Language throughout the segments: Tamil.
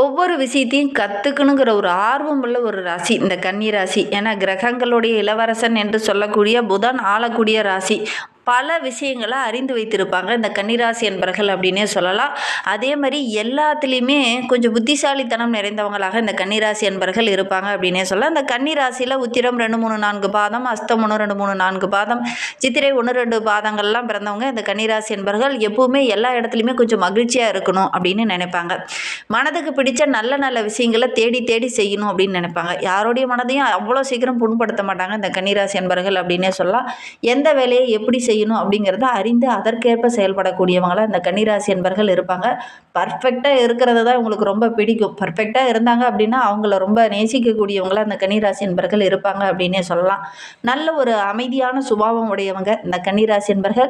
ஒவ்வொரு விஷயத்தையும் கற்றுக்கணுங்கிற ஒரு ஆர்வம் உள்ள ஒரு ராசி இந்த கன்னி ராசி. ஏன்னா கிரகங்களுடைய இளவரசன் என்று சொல்லக்கூடிய புதன் ஆளக்கூடிய ராசி. பல விஷயங்களை அறிந்து வைத்திருப்பாங்க இந்த கன்னிராசி என்பர்கள் அப்படின்னே சொல்லலாம். அதே மாதிரி எல்லாத்துலேயுமே கொஞ்சம் புத்திசாலித்தனம் நிறைந்தவங்களாக இந்த கன்னிராசி என்பர்கள் இருப்பாங்க அப்படின்னே சொல்லலாம். இந்த கன்னிராசியில் உத்திரம் 2 3 4 பாதம், அஸ்தம் 1 2 3 4 பாதம், சித்திரை 1 2 பாதங்கள்லாம் பிறந்தவங்க இந்த கன்னிராசி என்பர்கள் எப்பவுமே எல்லா இடத்துலையுமே கொஞ்சம் மகிழ்ச்சியாக இருக்கணும் அப்படின்னு நினைப்பாங்க. மனதுக்கு பிடிச்ச நல்ல நல்ல விஷயங்களை தேடி தேடி செய்யணும் அப்படின்னு நினைப்பாங்க. யாருடைய மனதையும் அவ்வளோ சீக்கிரம் புண்படுத்த மாட்டாங்க இந்த கன்னிராசி என்பர்கள் அப்படின்னே சொல்லலாம். எந்த வேலையை எப்படி செய்யணும் அப்படிங்கிறத அறிந்து அதற்கேற்ப செயல்படக்கூடியவங்களா இந்த கன்னிராசி என்பர்கள் இருப்பாங்க. பர்ஃபெக்டாக இருக்கிறது தான் உங்களுக்கு ரொம்ப பிடிக்கும். பர்ஃபெக்டாக இருந்தாங்க அப்படின்னா அவங்கள ரொம்ப நேசிக்கக்கூடியவங்களா இந்த கன்னிராசி என்பர்கள் இருப்பாங்க அப்படின்னே சொல்லலாம். நல்ல ஒரு அமைதியான சுபாவம் உடையவங்க இந்த கன்னிராசி என்பர்கள்.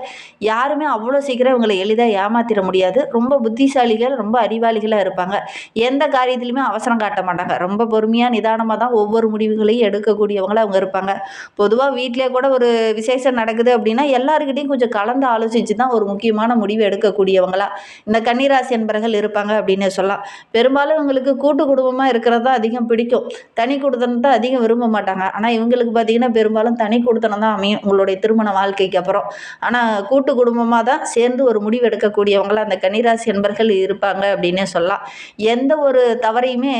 யாருமே அவ்வளோ சீக்கிரம் இவங்களை எளிதாக ஏமாத்திட முடியாது. ரொம்ப புத்திசாலிகள், ரொம்ப அறிவாளிகளாக இருப்பாங்க. எந்த காரியத்திலுமே அவசரம் காட்ட மாட்டாங்க. ரொம்ப பொறுமையாக நிதானமாக தான் ஒவ்வொரு முடிவுகளையும் எடுக்கக்கூடியவங்களா அவங்க இருப்பாங்க. பொதுவாக வீட்டிலே கூட ஒரு விசேஷம் நடக்குது அப்படின்னா எல்லாருக்கிட்டையும் கொஞ்சம் கலந்து ஆலோசித்து தான் ஒரு முக்கியமான முடிவு எடுக்கக்கூடியவங்களா இந்த கன்னிராசி என்பர்கள் இருப்பாங்க அப்படின்னு சொல்லலாம். பெரும்பாலும் இவங்களுக்கு கூட்டு குடும்பமாக இருக்கிறது தான் அதிகம் பிடிக்கும். தனி குடுத்தனம் தான் அதிகம் விரும்ப மாட்டாங்க. ஆனால் இவங்களுக்கு பார்த்தீங்கன்னா பெரும்பாலும் தனி குடுத்தனம் தான் அமையும் உங்களுடைய திருமண வாழ்க்கைக்கு அப்புறம். ஆனால் கூட்டு குடும்பமாக தான் சேர்ந்து ஒரு முடிவு எடுக்கக்கூடியவங்களா அந்த கன்னிராசி என்பர்கள் இருப்பாங்க அப்படின்னே சொல்லலாம். எந்த ஒரு தவறையுமே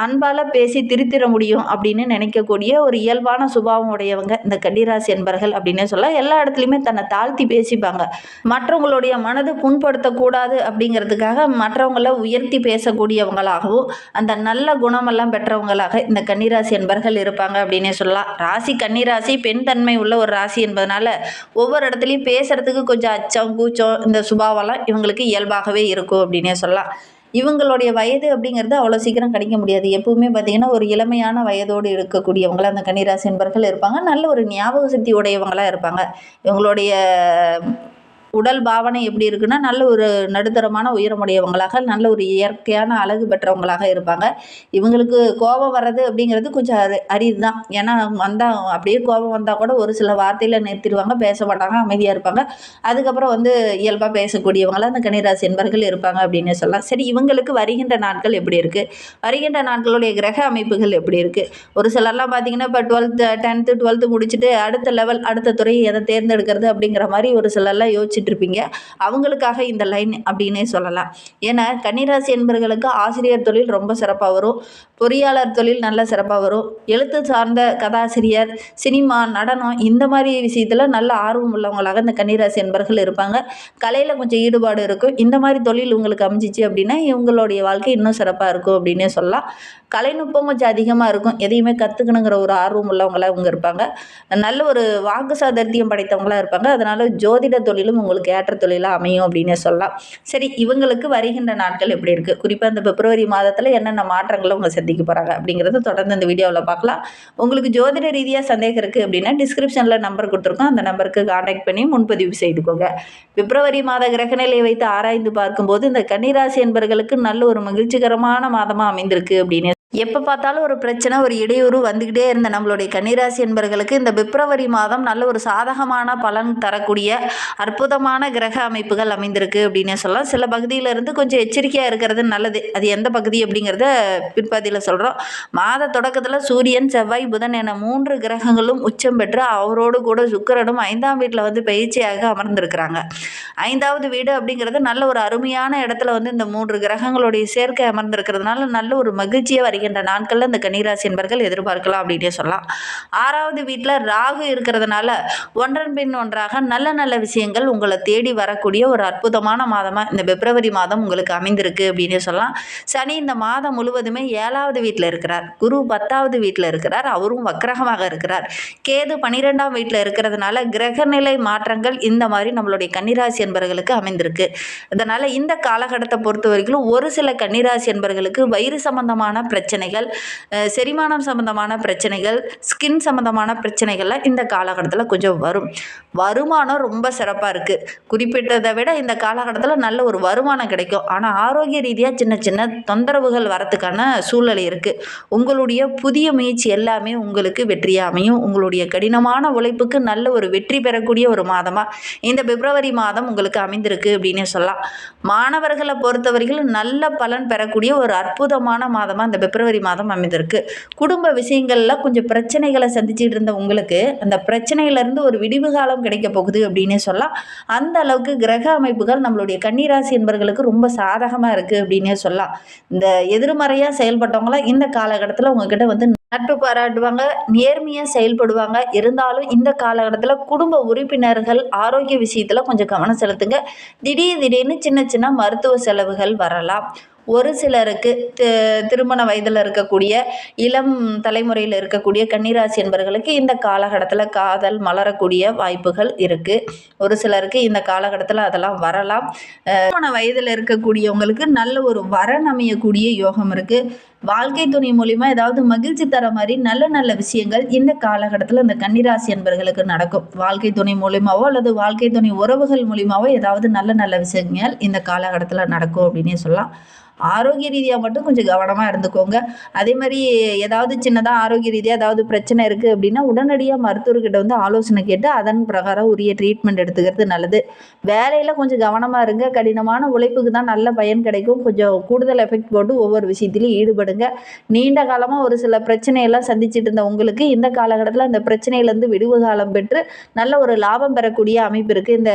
அன்பால் பேசி திருத்திட முடியும் அப்படின்னு நினைக்கக்கூடிய ஒரு இயல்பான சுபாவம் உடையவங்க இந்த கன்னிராசி என்பர்கள் அப்படின்னே சொல்லலாம். எல்லா இடத்துலையுமே தன்னை தாழ்த்தி பேசிப்பாங்க. மற்றவங்களுடைய மனது புண்படுத்தக்கூடாது அப்படிங்கிறதுக்காக மற்றவங்களை உயர்த்தி பேசக்கூடியவங்களாகவும் அந்த நல்ல குணமெல்லாம் பெற்றவங்களாக இந்த கன்னிராசி என்பர்கள் இருப்பாங்க அப்படின்னே சொல்லலாம். ராசி கன்னிராசி பெண் தன்மை உள்ள ஒரு ராசி என்பதனால ஒவ்வொரு இடத்துலையும் பேசுறதுக்கு கொஞ்சம் அச்சம் கூச்சம் இந்த சுபாவெல்லாம் இவங்களுக்கு இயல்பாகவே இருக்கும் அப்படின்னே சொல்லலாம். இவங்களுடைய வயது அப்படிங்கிறது அவ்வளோ சீக்கிரம் கிடைக்க முடியாது. எப்பவுமே பார்த்திங்கன்னா ஒரு இளமையான வயதோடு இருக்கக்கூடியவங்களாக அந்த கன்னிராசி என்பர்கள் இருப்பாங்க. நல்ல ஒரு ஞாபக சக்தி உடையவங்களாக இருப்பாங்க. இவங்களுடைய உடல் பாவனை எப்படி இருக்குன்னா நல்ல ஒரு நடுத்தரமான உயரமுடையவங்களாக நல்ல ஒரு இயற்கையான அழகு பெற்றவங்களாக இருப்பாங்க. இவங்களுக்கு கோபம் வர்றது அப்படிங்கிறது கொஞ்சம் அரிது தான். ஏன்னா வந்தால் அப்படியே கோபம் வந்தால் கூட ஒரு சில வார்த்தையில் நிறுத்திடுவாங்க, பேச மாட்டாங்க, அமைதியாக இருப்பாங்க. அதுக்கப்புறம் இயல்பாக பேசக்கூடியவங்களாக அந்த கன்னிராசி என்பர்கள் இருப்பாங்க அப்படின்னு சொல்லலாம். சரி, இவங்களுக்கு வருகின்ற நாட்கள் எப்படி இருக்குது, வருகின்ற நாட்களுடைய கிரக அமைப்புகள் எப்படி இருக்குது? ஒரு சிலர்லாம் பார்த்திங்கன்னா இப்போ 12th 10th 12th முடிச்சுட்டு அடுத்த லெவல் அடுத்த துறையை எதை தேர்ந்தெடுக்கிறது அப்படிங்கிற மாதிரி ஒரு சிலர்லாம் யோசிச்சுட்டு இருப்பீங்க. அவங்களுக்காக இந்த லைன் அப்படின்னே சொல்லலாம். ஏன்னா கன்னிராசி என்பவர்களுக்கு ஆசிரியர் தொழில் ரொம்ப சிறப்பாக வரும், பொறியாளர் தொழில் நல்ல சிறப்பாக வரும், எழுத்து சார்ந்த கதாசிரியர், சினிமா, நடனம் இந்த மாதிரி விஷயத்தில் நல்ல ஆர்வம் உள்ளவங்களாக இந்த கன்னிராசி என்பவர்கள் இருப்பாங்க. கலையில் கொஞ்சம் ஈடுபாடு இருக்கும். இந்த மாதிரி தொழில் உங்களுக்கு அமைஞ்சிச்சு அப்படின்னா இவங்களுடைய வாழ்க்கை இன்னும் சிறப்பாக இருக்கும் அப்படின்னே சொல்லலாம். கலைநுட்பம் கொஞ்சம் அதிகமாக இருக்கும். எதையுமே கற்றுக்கணுங்கிற ஒரு ஆர்வம் உள்ளவங்களாக இவங்க இருப்பாங்க. நல்ல ஒரு வாக்கு சாதர்த்தியம் படைத்தவங்களாக இருப்பாங்க. அதனால் ஜோதிட தொழிலும் உங்களுக்கு ஏற்ற தொழிலாக அமையும் அப்படின்னே சொல்லலாம். சரி, இவங்களுக்கு வருகின்ற நாட்கள் எப்படி இருக்குது, குறிப்பாக இந்த பிப்ரவரி மாதத்தில் என்னென்ன மாற்றங்களை அவங்க சந்திக்க போகிறாங்க அப்படிங்கிறத தொடர்ந்து இந்த வீடியோவில் பார்க்கலாம். உங்களுக்கு ஜோதிட ரீதியாக சந்தேகம் இருக்குது அப்படின்னா டிஸ்கிரிப்ஷனில் நம்பர் கொடுத்துருக்கோம். அந்த நம்பருக்கு கான்டாக்ட் பண்ணி முன்பதிவு செய்துக்கோங்க. பிப்ரவரி மாத கிரகநிலையை வைத்து ஆராய்ந்து பார்க்கும்போது இந்த கன்னிராசி என்பவர்களுக்கு நல்ல ஒரு மகிழ்ச்சிகரமான மாதமாக அமைந்திருக்கு அப்படின்னு. எப்போ பார்த்தாலும் ஒரு பிரச்சனை, ஒரு இடையூறு வந்துக்கிட்டே இருந்த நம்மளுடைய கன்னிராசி என்பவர்களுக்கு இந்த பிப்ரவரி மாதம் நல்ல ஒரு சாதகமான பலன் தரக்கூடிய அற்புதமான கிரக அமைப்புகள் அமைந்திருக்கு அப்படின்னே சொல்லலாம். சில பகுதியிலிருந்து கொஞ்சம் எச்சரிக்கையாக இருக்கிறது நல்லது. அது எந்த பகுதி அப்படிங்கிறத பிற்பகுதியில் சொல்கிறோம். மாத தொடக்கத்தில் சூரியன், செவ்வாய், புதன் என 3 கிரகங்களும் உச்சம் பெற்று அவரோடு கூட சுக்கிரனும் 5ஆம் வீட்டில் பயிற்சியாக அமர்ந்திருக்கிறாங்க. 5வது வீடு அப்படிங்கிறது நல்ல ஒரு அருமையான இடத்துல இந்த 3 கிரகங்களுடைய சேர்க்கை அமர்ந்திருக்கிறதுனால நல்ல ஒரு மகிழ்ச்சியை வருகின்ற நாட்களில் இந்த கன்னிராசி என்பர்கள் எதிர்பார்க்கலாம் அப்படின்னே சொல்லலாம். 6வது வீட்டில் ராகு இருக்கிறதுனால ஒன்றன் பின் ஒன்றாக நல்ல நல்ல விஷயங்கள் உங்களை தேடி வரக்கூடிய ஒரு அற்புதமான மாதமாக இந்த பிப்ரவரி மாதம் உங்களுக்கு அமைந்திருக்கு அப்படின்னே சொல்லலாம். சனி இந்த மாதம் முழுவதுமே 7வது வீட்டில் இருக்கிறார். குரு 10வது வீட்டில் இருக்கிறார், அவரும் வக்கிரகமாக இருக்கிறார். கேது 12ஆம் வீட்டில் இருக்கிறதுனால கிரகநிலை மாற்றங்கள் இந்த மாதிரி நம்மளுடைய கன்னிராசி என்பவர்களுக்கு அமைந்திருக்கு. இதனால் இந்த காலகட்டத்தை பொறுத்த வரைக்கும் ஒரு சில கன்னிராசி என்பவர்களுக்கு வயிறு சம்பந்தமான பிரச்சனை பிரச்சனைகள், செரிமானம் சம்மந்தமான பிரச்சனைகள், ஸ்கின் சம்மந்தமான பிரச்சனைகள்லாம் இந்த காலகட்டத்தில் கொஞ்சம் வரும். வருமானம் ரொம்ப சிறப்பாக இருக்குது. குறிப்பிட்டதை விட இந்த காலகட்டத்தில் நல்ல ஒரு வருமானம் கிடைக்கும். ஆனால் ஆரோக்கிய ரீதியாக சின்ன சின்ன தொந்தரவுகள் வரத்துக்கான சூழ்நிலை இருக்குது. உங்களுடைய புதிய முயற்சி எல்லாமே உங்களுக்கு வெற்றியாக அமையும். உங்களுடைய கடினமான உழைப்புக்கு நல்ல ஒரு வெற்றி பெறக்கூடிய ஒரு மாதமாக இந்த பிப்ரவரி மாதம் உங்களுக்கு அமைந்திருக்கு அப்படின்னே சொல்லலாம். மாணவர்களை பொறுத்தவரைக்கும் நல்ல பலன் பெறக்கூடிய ஒரு அற்புதமான மாதமாக இந்த பிப்ரவரி மாதம் அமைந்திருக்கு. குடும்ப விஷயங்களில் கொஞ்சம் பிரச்சனைகளை சந்திச்சுட்டு இருந்த உங்களுக்கு அந்த பிரச்சனையிலேருந்து ஒரு விடிவு காலம் கிடைக்க போகுது அப்படின்னே சொல்லலாம். அந்த அளவுக்கு கிரக அமைப்புகள் நம்மளுடைய கன்னிராசி என்பவர்களுக்கு ரொம்ப சாதகமாக இருக்குது அப்படின்னே சொல்லலாம். இந்த எதிர்மறையாக செயல்பட்டவங்களாம் இந்த காலகட்டத்தில் உங்ககிட்ட வந்து நட்பு பாராட்டுவாங்க, நேர்மையாக செயல்படுவாங்க. இருந்தாலும் இந்த காலகட்டத்தில் குடும்ப உறுப்பினர்கள் ஆரோக்கிய விஷயத்தில் கொஞ்சம் கவனம் செலுத்துங்க. திடீர்னு சின்ன சின்ன மருத்துவ செலவுகள் வரலாம். ஒரு சிலருக்கு திருமண வயதில் இருக்கக்கூடிய இளம் தலைமுறையில் இருக்கக்கூடிய கன்னிராசி என்பவர்களுக்கு இந்த காலகட்டத்தில் காதல் மலரக்கூடிய வாய்ப்புகள் இருக்குது. ஒரு சிலருக்கு இந்த காலகட்டத்தில் அதெல்லாம் வரலாம். திருமண வயதில் இருக்கக்கூடியவங்களுக்கு நல்ல ஒரு வரன் அமையக்கூடிய யோகம் இருக்குது. வாழ்க்கை துணை மூலிமா ஏதாவது மகிழ்ச்சி தர மாதிரி நல்ல நல்ல விஷயங்கள் இந்த காலகட்டத்தில் இந்த கன்னிராசி என்பவர்களுக்கு நடக்கும். வாழ்க்கை துணை மூலிமாவோ அல்லது வாழ்க்கை துணை உறவுகள் மூலிமாவோ ஏதாவது நல்ல நல்ல விஷயங்கள் இந்த காலகட்டத்தில் நடக்கும் அப்படின்னே சொல்லலாம். ஆரோக்கிய ரீதியாக மட்டும் கொஞ்சம் கவனமாக இருந்துக்கோங்க. அதே மாதிரி ஏதாவது சின்னதாக ஆரோக்கிய ரீதியாக ஏதாவது பிரச்சனை இருக்குது அப்படின்னா உடனடியாக மருத்துவர்கிட்ட வந்து ஆலோசனை கேட்டு அதன் பிரகாரம் உரிய ட்ரீட்மெண்ட் எடுத்துக்கிறது நல்லது. வேலையில் கொஞ்சம் கவனமாக இருங்க. கடினமான உழைப்புக்கு தான் நல்ல பயன் கிடைக்கும். கொஞ்சம் கூடுதல் எஃபெக்ட் போட்டு ஒவ்வொரு விஷயத்திலையும் ஈடுபடுங்க. நீண்ட காலமாக ஒரு சில பிரச்சனையெல்லாம் சந்திச்சுட்டு இருந்த உங்களுக்கு இந்த காலகட்டத்தில் அந்த பிரச்சனையிலேருந்து விடுவு காலம் பெற்று நல்ல ஒரு லாபம் பெறக்கூடிய அமைப்பு இருக்குது இந்த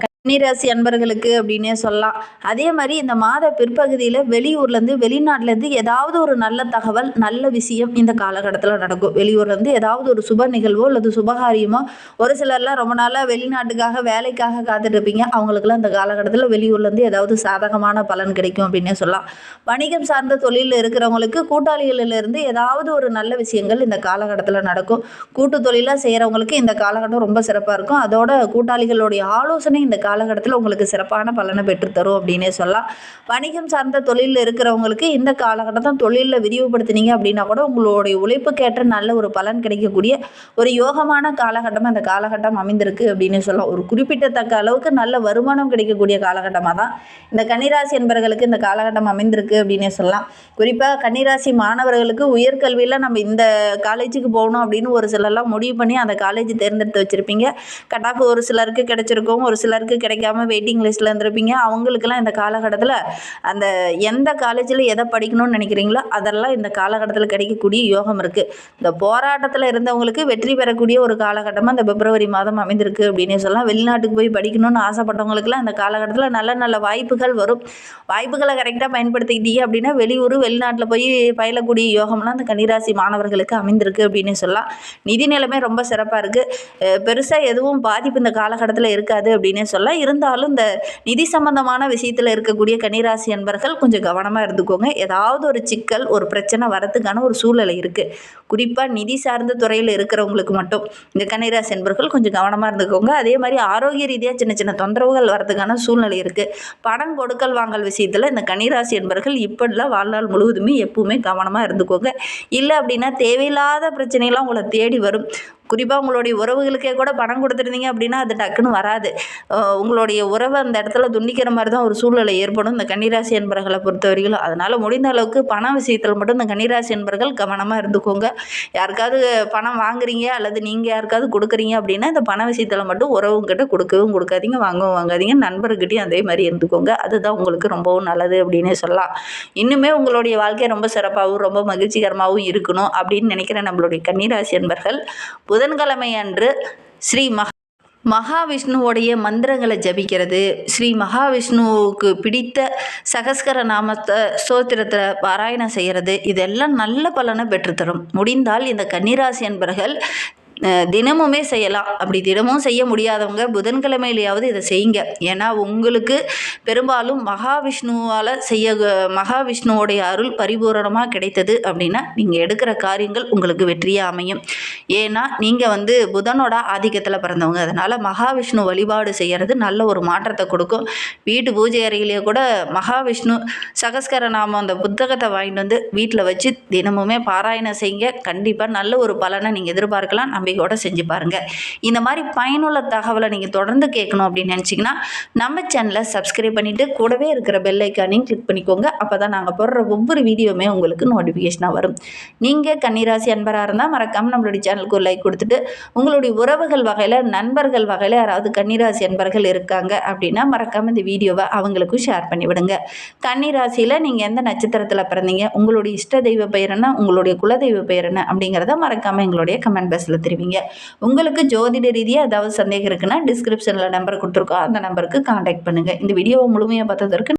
கன்னிராசி அன்பர்களுக்கு அப்படின்னே சொல்லலாம். அதே மாதிரி இந்த மாத பிற்பகுதியில் வெளியூர்லேருந்து வெளிநாட்டிலேருந்து ஏதாவது ஒரு நல்ல தகவல் நல்ல விஷயம் இந்த காலகட்டத்தில் நடக்கும். வெளியூர்லேருந்து ஏதாவது ஒரு சுப நிகழ்வோ அல்லது சுபகாரியமோ, ஒரு சிலர்லாம் ரொம்ப நாளாக வெளிநாட்டுக்காக வேலைக்காக காத்துட்டு இருப்பீங்க. அவங்களுக்குலாம் இந்த காலகட்டத்தில் வெளியூர்லேருந்து ஏதாவது சாதகமான பலன் கிடைக்கும் அப்படின்னே சொல்லலாம். வணிகம் சார்ந்த தொழிலில் இருக்கிறவங்களுக்கு கூட்டாளிகளிலிருந்து ஏதாவது ஒரு நல்ல விஷயங்கள் இந்த காலகட்டத்தில் நடக்கும். கூட்டு தொழிலாக செய்கிறவங்களுக்கு இந்த காலகட்டம் ரொம்ப சிறப்பாக இருக்கும். அதோட கூட்டாளிகளுடைய ஆலோசனை இந்த காலகட்டத்தில் உங்களுக்கு சிறப்பான பலனை பெற்றுத்தரும் அப்படின்னே சொல்லலாம். வணிகம் சார்ந்த தொழிலில் இருக்கிறவங்களுக்கு இந்த காலகட்டத்தை தொழிலில் விரிவுபடுத்தினீங்க அப்படின்னா கூட உங்களுடைய உழைப்புக்கேற்ற நல்ல ஒரு பலன் கிடைக்கக்கூடிய ஒரு யோகமான காலகட்டமாக இந்த காலகட்டம் அமைந்திருக்கு அப்படின்னு சொல்லலாம். ஒரு குறிப்பிட்டத்தக்க அளவுக்கு நல்ல வருமானம் கிடைக்கக்கூடிய காலகட்டமாக தான் இந்த கன்னிராசி என்பவர்களுக்கு இந்த காலகட்டம் அமைந்திருக்கு அப்படின்னே சொல்லலாம். குறிப்பாக கன்னிராசி மாணவர்களுக்கு உயர்கல்வியில் நம்ம இந்த காலேஜுக்கு போகணும் அப்படின்னு ஒரு சிலர்லாம் முடிவு பண்ணி அந்த காலேஜ் தேர்ந்தெடுத்து வச்சுருப்பீங்க. கட் ஆஃப் ஒரு சிலருக்கு கிடைச்சிருக்கும், ஒரு சிலருக்கு கிடைக்காம வெயிட்டிங் லிஸ்ட்டில் இருந்திருப்பீங்க. அவங்களுக்கெல்லாம் இந்த காலகட்டத்தில் அந்த எந்த காலேஜில் எதை படிக்கணும்னு நினைக்கிறீங்களோ அதெல்லாம் இந்த காலகட்டத்தில் கிடைக்கக்கூடிய யோகம் இருக்குது. இந்த போராட்டத்தில் இருந்தவங்களுக்கு வெற்றி பெறக்கூடிய ஒரு காலகட்டமாக இந்த பிப்ரவரி மாதம் அமைந்திருக்கு அப்படின்னு சொல்லலாம். வெளிநாட்டுக்கு போய் படிக்கணும்னு ஆசைப்பட்டவங்களுக்குலாம் இந்த காலகட்டத்தில் நல்ல நல்ல வாய்ப்புகள் வரும். வாய்ப்புகளை கரெக்டாக பயன்படுத்திக்கிட்டீங்க அப்படின்னா வெளியூர் வெளிநாட்டில் போய் பயிலக்கூடிய யோகம்லாம் இந்த கன்னிராசி மாணவர்களுக்கு அமைந்திருக்கு அப்படின்னு சொல்லலாம். நிதி நிலைமை ரொம்ப சிறப்பாக இருக்குது. பெருசாக எதுவும் பாதிப்பு இந்த காலகட்டத்தில் இருக்காது அப்படின்னே சொல்லலாம். இருந்தாலும் இந்த நிதி சம்பந்தமான விஷயத்தில் இருக்கக்கூடிய கன்னிராசி அன்பர்கள் கொஞ்சம் கவனமாக இருந்துக்கோங்க. ஏதாவது ஒரு சிக்கல் ஒரு பிரச்சனை வரத்துக்கான ஒரு சூழ்நிலை இருக்குது. குறிப்பாக நிதி சார்ந்த துறையில் இருக்கிறவங்களுக்கு மட்டும் இந்த கன்னிராசி அன்பர்கள் கொஞ்சம் கவனமாக இருந்துக்கோங்க. அதே மாதிரி ஆரோக்கிய ரீதியாக சின்ன சின்ன தொந்தரவுகள் வரதுக்கான சூழ்நிலை இருக்குது. பணம் கொடுக்கல் வாங்கல் விஷயத்தில் இந்த கன்னிராசி அன்பர்கள் இப்படிலாம் வாழ்நாள் முழுவதுமே எப்பவுமே கவனமாக இருந்துக்கோங்க. இல்லை அப்படின்னா தேவையில்லாத பிரச்சனைலாம் உங்களை தேடி வரும். குறிப்பாக உங்களுடைய உறவுகளுக்கே கூட பணம் கொடுத்துருந்தீங்க அப்படின்னா அது டக்குன்னு வராது. உங்களுடைய உறவை அந்த இடத்துல துண்டிக்கிற மாதிரி தான் ஒரு சூழ்நிலை ஏற்படும் இந்த கன்னிராசி என்பர்களை பொறுத்த வரைக்கும். அதனால் முடிந்த அளவுக்கு பண விஷயத்தில் மட்டும் இந்த கன்னிராசி என்பர்கள் கவனமாக இருந்துக்கோங்க. யாருக்காவது பணம் வாங்குறீங்க அல்லது நீங்கள் யாருக்காவது கொடுக்குறீங்க அப்படின்னா இந்த பண விஷயத்தில் மட்டும் உறவுங்கிட்ட கொடுக்கவும் கொடுக்காதீங்க, வாங்கவும் வாங்காதீங்க. நண்பர்கிட்டையும் அதே மாதிரி இருந்துக்கோங்க. அதுதான் உங்களுக்கு ரொம்பவும் நல்லது அப்படின்னே சொல்லலாம். இன்னுமே உங்களுடைய வாழ்க்கை ரொம்ப சிறப்பாகவும் ரொம்ப மகிழ்ச்சிகரமாகவும் இருக்கணும் அப்படின்னு நினைக்கிற நம்மளுடைய கன்னிராசி என்பர்கள் புதன்கிழமை அன்று ஸ்ரீ மகாவிஷ்ணுவோடைய மந்திரங்களை ஜபிக்கிறது, ஸ்ரீ மகாவிஷ்ணுவுக்கு பிடித்த சகஸ்கர நாமத்தை ஸ்தோத்திரத்தை பாராயணம் செய்கிறது, இதெல்லாம் நல்ல பலனை பெற்றுத்தரும். முடிந்தால் இந்த கன்னிராசி என்பர்கள் தினமுமே செய்யலாம். அப்படி தினமும் செய்ய முடியாதவங்க புதன்கிழமையிலையாவது இதை செய்யுங்க. ஏன்னா உங்களுக்கு பெரும்பாலும் மகாவிஷ்ணுவோடைய அருள் பரிபூரணமாக கிடைத்தது அப்படின்னா நீங்கள் எடுக்கிற காரியங்கள் உங்களுக்கு வெற்றியாக அமையும். ஏன்னா நீங்கள் புதனோட ஆதிக்கத்தில் பிறந்தவங்க. அதனால் மகாவிஷ்ணு வழிபாடு செய்கிறது நல்ல ஒரு மாற்றத்தை கொடுக்கும். வீட்டு பூஜை அறையிலேயே கூட மகாவிஷ்ணு சகஸ்கர நாமம் அந்த புத்தகத்தை வாங்கிட்டு வீட்டில் வச்சு தினமுமே பாராயணம் செய்யுங்க. கண்டிப்பாக நல்ல ஒரு பலனை நீங்கள் எதிர்பார்க்கலாம். நம்பிக்கையோடு செஞ்சு பாருங்கள். இந்த மாதிரி பயனுள்ள தகவலை நீங்கள் தொடர்ந்து கேட்கணும் அப்படின்னு நினச்சிங்கன்னா நம்ம சேனலை சப்ஸ்கிரைப் பண்ணிவிட்டு கூடவே இருக்கிற பெல் ஐக்கானையும் கிளிக் பண்ணிக்கோங்க. அப்போ தான் நாங்கள் போடுற ஒவ்வொரு வீடியோவுமே உங்களுக்கு நோட்டிஃபிகேஷனாக வரும். நீங்கள் கன்னிராசி அன்பராக இருந்தால் மறக்காமல் நம்மளுடைய சேனலுக்கு ஒரு லைக் கொடுத்துட்டு, உங்களுடைய உறவுகள் வகையில் நண்பர்கள் வகையில் யாராவது கன்னிராசி அன்பர்கள் இருக்காங்க அப்படின்னா மறக்காமல் இந்த வீடியோவை அவங்களுக்கும் ஷேர் பண்ணிவிடுங்க. கன்னிராசியில் நீங்கள் எந்த நட்சத்திரத்தில் பிறந்தீங்க, உங்களுடைய இஷ்ட தெய்வ பெயர் என்ன, உங்களுடைய குலதெய்வ பெயர் என்ன அப்படிங்கிறத மறக்காமல் எங்களுடைய கமெண்ட் பாக்ஸில் தெரிவிங்க. உங்களுக்கு ஜோதிட ரீதியாக ஏதாவது சந்தேகம் இருக்குன்னா டிஸ்கிரிப்ஷனில் நம்பர் கொடுத்துருக்கோம். அந்த நம்பருக்கு கான்டாக்ட் பண்ணுங்கள். இந்த வீடியோவை முழுமையாக பார்த்ததற்கு